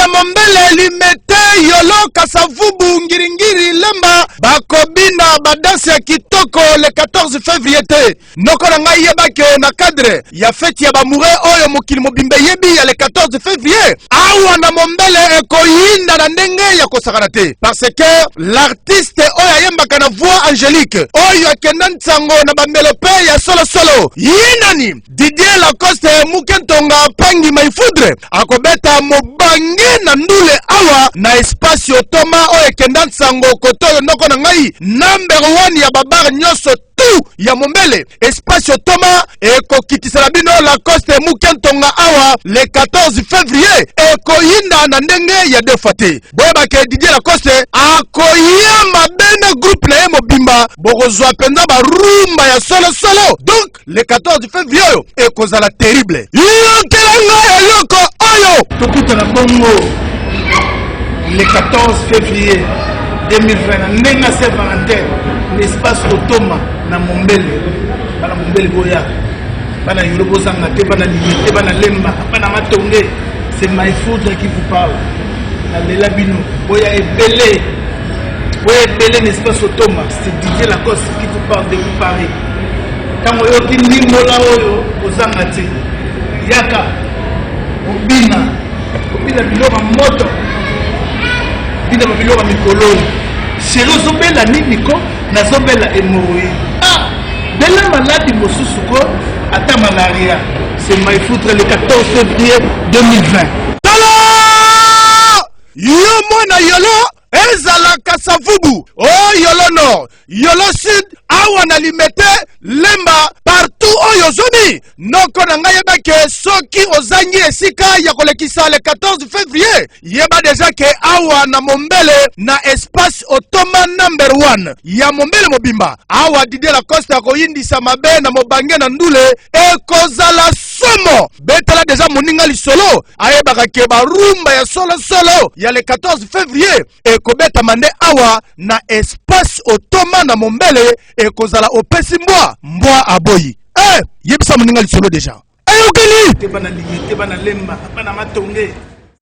ya Mombele limete yolo kasavubu ngiringiri lemba bakobina badansi ya kitoko le 14 février te noko na ngai yebake na cadre ya fête ya bamoure oyo mokili mobimbe yebi ya le 14 février awa na Mombele ekoyinda na ndenge ya kosakana te parce que l'artiste oyo ayembaka na voix angélique oyo akenda ntango na bamelope ya solo yinani Didier Lacoste Mukentonga pangi maifudre akobeta mobange na ndule awa na espace otoma oyo akenda ntango kotoyo noko na ngai number 1 ya babar nyoso tu ya Mombele espace otoma ekokitisa bino Lacoste Mukentonga awa le 14 février ekoyinda na ndenge ya defate boyebake Didier Lacoste akoyama bene groupe na ye mobimba bokozwa penza barumba ya solo donc le 14 février ekozala terrible yokelanga eloko oyo tokutana bongo le 14 février 2020 na ndenge ya Saint-Valentin l'espace otoma na Mombele bana Mombele boya bana yolo bozanga te bana limité bana lemba bana matonge c'est my food qui vous parle na lela bino boya ebele l'espace otoma c'est Didier Lacoste qui vous parle de vous Paris quand oyo kindimola oyo ozanga te yaka obina biloko moto bina biloko mikoloni chéri ozobela nini ko nazobela hémorroïde bela maladi mosusu ko ata malaria c'est my foutre le 14 février 2020 tala yo mwana yolo ezala kasavubu oh yolo nord yolo sud awa na limete lemba partout oyo zomi noko na ngai yebake soki ozangi esika ya kolekisa le 14 février yeba deja ke awa na Mombele na espace otoma number 1 ya Mombele mobimba awa Didier Lacoste akoyindisa mabe na mobange na ndule ekozala somo betala deja moninga lisolo ayebaka ke barumba ya solo ya le 14 février ekobeta mande awa na espace otoma na Mombele ekozala opesi mbwa aboyi yebisa moninga lisolo deja ayokeli te bana limité bana lemba bana matonge